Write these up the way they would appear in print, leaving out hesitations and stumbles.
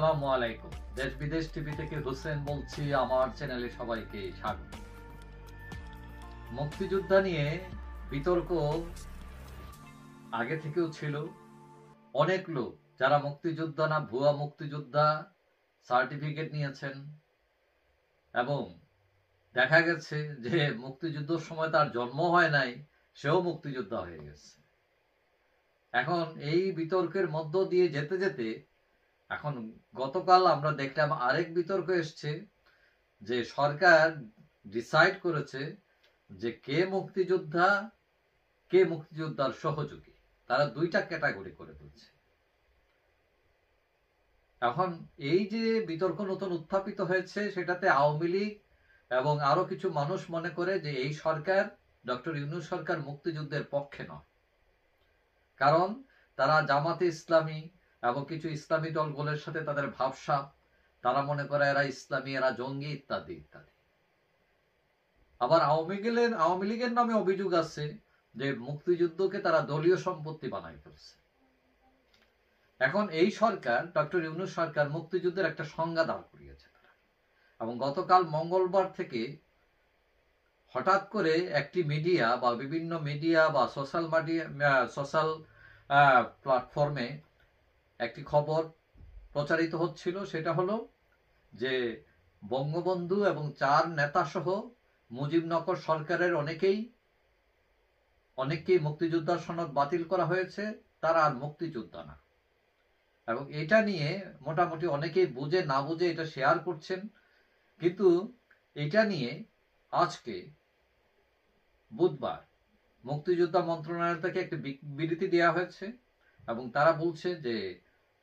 আসসালামু আলাইকুম। দেশ বিদেশ টিভি থেকে হোসেন বলছি। আমার চ্যানেলে সবাইকে স্বাগত। মুক্তিযোদ্ধা নিয়ে বিতর্ক আগে থেকেও ছিল। অনেক লোক যারা মুক্তিযোদ্ধা না, ভুয়া মুক্তিযোদ্ধা সার্টিফিকেট নিয়েছেন এবং দেখা গেছে যে মুক্তিযুদ্ধের সময় তার জন্ম হয় নাই, সেও মুক্তিযোদ্ধা হয়ে গেছে। এখন এই বিতর্কের মধ্য দিয়ে যেতে যেতে এখন গতকাল আমরা দেখলাম আরেক বিতর্ক এসছে যে সরকার ডিসাইড করেছে যে কে মুক্তিযোদ্ধা, কে মুক্তিযোদ্ধার সহযোগী। তারা দুইটা ক্যাটাগরি করে ফেলছে। এখন এই যে বিতর্ক নতুন উত্থাপিত হয়েছে, সেটাতে আওয়ামী লীগ এবং আরো কিছু মানুষ মনে করে যে এই সরকার, ডক্টর ইউনূস সরকার মুক্তিযুদ্ধের পক্ষে নয়। কারণ তারা জামাতে ইসলামী এবং কিছু ইসলামী দলগুলোর সাথে তাদের ভাবসাব, তারা মনে করে এরা ইসলামী, এরা জঙ্গি ইত্যাদি ইত্যাদি। আবার আওয়ামী লীগের নামে অভিযোগ আছে যে মুক্তিযুদ্ধকে তারা দলীয় সম্পত্তি বানাই ফেলছে। এখন এই সরকার, ডক্টর ইউনূস সরকার, মুক্তিযুদ্ধের একটা সংজ্ঞা দাঁড় করিয়েছে তারা। এবং গতকাল মঙ্গলবার থেকে হঠাৎ করে একটি মিডিয়া বা বিভিন্ন মিডিয়া বা সোশ্যাল প্ল্যাটফর্মে একটি খবর প্রচারিত হচ্ছিল। সেটা হলো যে বঙ্গবন্ধু এবং 4 নেতা সহ মুজিবনগর সরকারের অনেকেই মুক্তিযোদ্ধার সনদ বাতিল করা হয়েছে, তারা আর মুক্তিযোদ্ধা না। এবং এটা নিয়ে মোটামুটি অনেকেই বুঝে না বুঝে এটা শেয়ার করছেন। কিন্তু এটা নিয়ে আজকে বুধবার মুক্তিযোদ্ধা মন্ত্রণালয় থেকে একটি বিবৃতি দেওয়া হয়েছে এবং তারা বলছে যে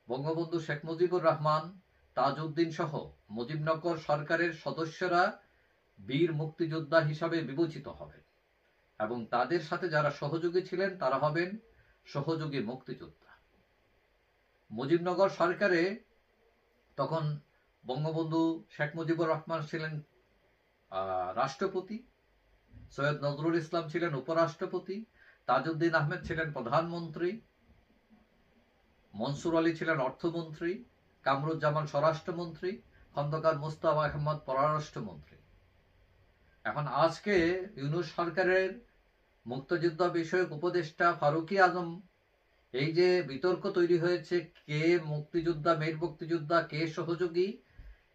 বঙ্গবন্ধু শেখ মুজিবুর রহমান, তাজউদ্দিন সহ মুজিবনগর সরকারের সদস্যরা বীর মুক্তিযোদ্ধা হিসাবে বিবেচিত হবে এবং তাদের সাথে যারা সহযোগী ছিলেন তারা হবেন সহযোগী মুক্তিযোদ্ধা। মুজিবনগর সরকারে তখন বঙ্গবন্ধু শেখ মুজিবুর রহমান ছিলেন রাষ্ট্রপতি, সৈয়দ নজরুল ইসলাম ছিলেন উপরাষ্ট্রপতি, তাজউদ্দিন আহমেদ ছিলেন প্রধানমন্ত্রী, মনসুর আলী ছিলেন অর্থমন্ত্রী, কামরুজ্জামান স্বরাষ্ট্রমন্ত্রী, খন্দকার মুস্তাফা আহমদ পররাষ্ট্রমন্ত্রী। এখন আজকে ইউনূস সরকারের মুক্তিযুদ্ধ বিষয়ক উপদেষ্টা ফারুকী আজম, এই যে বিতর্ক তৈরি হয়েছে কে মুক্তিযোদ্ধা, মেয়ের মুক্তিযোদ্ধা, কে সহযোগী,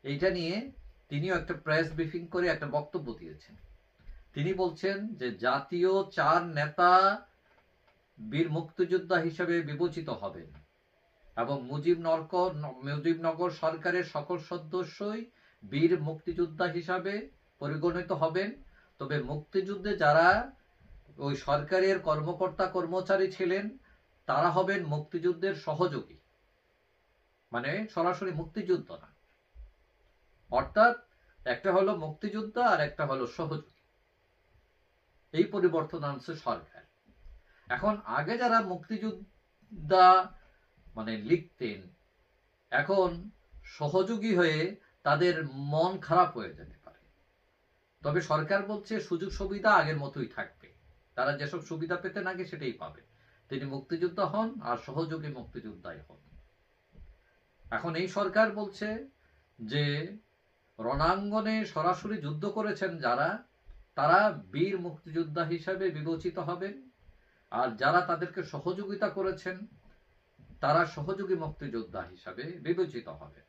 এইটা নিয়ে তিনিও একটা প্রেস ব্রিফিং করে একটা বক্তব্য দিয়েছেন। তিনি বলছেন যে জাতীয় 4 নেতা বীর মুক্তিযোদ্ধা হিসেবে বিবেচিত হবেন এবং মুজিবনগর সরকারের সকল সদস্যই বীর মুক্তিযোদ্ধা হিসাবে পরিগণিত হবেন। তবে মুক্তিযুদ্ধে যারা ওই সরকারের কর্মকর্তা কর্মচারী ছিলেন তারা হবেন মুক্তিযুদ্ধের সহযোগী, মানে সরাসরি মুক্তিযুদ্ধ না। অর্থাৎ একটা হলো মুক্তিযোদ্ধা আর একটা হলো সহযোগী। এই পরিবর্তন আনছে সরকার। এখন আগে যারা মুক্তিযোদ্ধা মানে লিখতেন, এখন সহযোগী হয়ে তাদের মন খারাপ হয়ে যেতে পারে। তবে সরকার বলছে সুযোগ সুবিধা আগের মতোই থাকবে, তারা যেসব সুবিধা পেতেন আগে সেটাই পাবে। তিনি মুক্তিযোদ্ধা হন আর সহযোগী মুক্তিযোদ্ধাই হন। এখন এই সরকার বলছে যে রণাঙ্গনে সরাসরি যুদ্ধ করেছেন যারা, তারা বীর মুক্তিযোদ্ধা হিসাবে বিবেচিত হবেন, আর যারা তাদেরকে সহযোগিতা করেছেন তারা সহযোগী মুক্তিযোদ্ধা হিসাবে বিবেচিত হবে।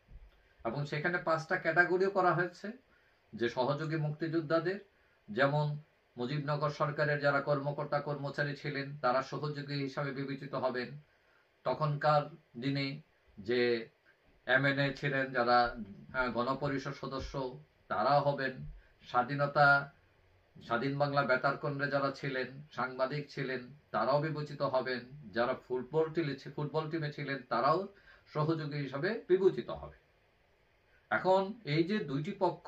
এবং সেখানে 5টা ক্যাটাগরিও করা হয়েছে যে সহযোগী মুক্তিযোদ্ধাদের, যেমন মুজিবনগর সরকারের যারা কর্মকর্তা কর্মচারী ছিলেন তারা সহযোগী হিসাবে বিবেচিত হবেন। তখনকার দিনে যে এমএনএ ছিলেন, যারা গণপরিষদ সদস্য, তারা হবেন। স্বাধীন বাংলা বেতার কেন্দ্রে যারা ছিলেন, সাংবাদিক ছিলেন, তারাও বিবেচিত হবেন। যারা ফুটবল টিমে ছিলেন তারাও সহযোগী হিসাবে বিবেচিত হবে। এখন এই যে দুইটি পক্ষ,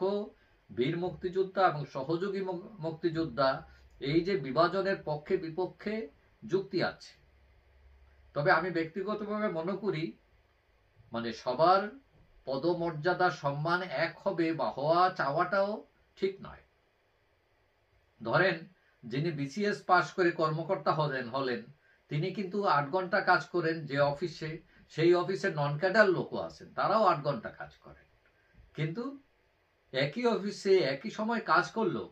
বীর মুক্তিযোদ্ধা এবং সহযোগী মুক্তিযোদ্ধা, এই যে বিভাজনের পক্ষে বিপক্ষে যুক্তি আছে। তবে আমি ব্যক্তিগতভাবে মনে করি মানে সবার পদমর্যাদা সম্মান এক হবে বা হওয়া চাওয়াটাও ঠিক নয়। ধরেন যিনি বিসিএস পাশ করে কর্মকর্তা হলেন, তিনি কিন্তু 8 ঘন্টা কাজ করেন যে অফিসে, সেই অফিসে নন ক্যাডার লোকও আছেন, তারাও 8 ঘন্টা কাজ করেন, কিন্তু একই অফিসে একই সময় কাজ করলেও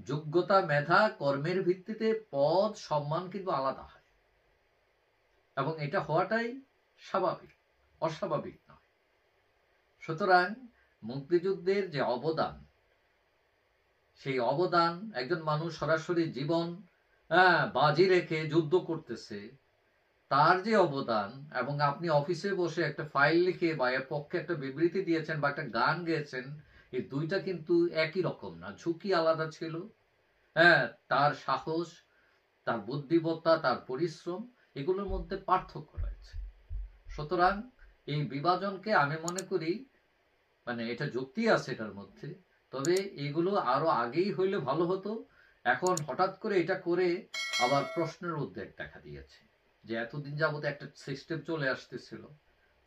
যোগ্যতা, মেধা, কর্মের ভিত্তিতে পদ, সম্মান কিন্তু আলাদা হয়, এবং এটা হওয়াটাই স্বাভাবিক, অস্বাভাবিক নয়। সুতরাং মুক্তিযুদ্ধের যে অবদান, সেই অবদান, একজন মানুষ সরাসরি জীবন বাজি রেখে যুদ্ধ করতেছে, তার যে অবদান, এবং আপনি অফিসে বসে একটা ফাইল লিখে বা এর পক্ষে একটা বিবৃতি দিয়েছেন বা একটা গান গেয়েছেন, এই দুইটা কিন্তু একই রকম না, ঝুঁকি আলাদা ছিল। তার সাহস, তার বুদ্ধিমত্তা, তার পরিশ্রম, এগুলোর মধ্যে পার্থক্য রয়েছে। সুতরাং এই বিভাজনকে আমি মনে করি, মানে এটা যুক্তি আছে এটার মধ্যে, তবে এগুলো আরো আগেই হইলে ভালো হতো। এখন হঠাৎ করে এটা করে আবার প্রশ্নের উদ্বেগ দেখা দিয়েছে যে এতদিন যাবত একটা সিস্টেম চলে আসতেছিল,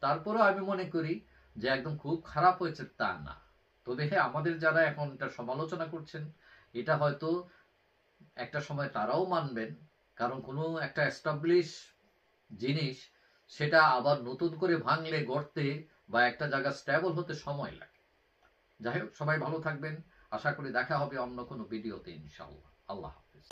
তারপরে আমি মনে করি যে একদম খুব খারাপ হয়েছে তা না। তবে আমাদের যারা এখন এটা সমালোচনা করছেন, এটা হয়তো একটা সময় তারাও মানবেন, কারণ কোনো একটা এস্টাবলিশ জিনিস সেটা আবার নতুন করে ভাঙলে, গড়তে বা একটা জায়গা স্টেবল হতে সময় লাগে। যাই হোক, সবাই ভালো থাকবেন, আশা করি দেখা হবে অন্য কোনো ভিডিওতে ইনশাআল্লাহ। আল্লাহ হাফেজ।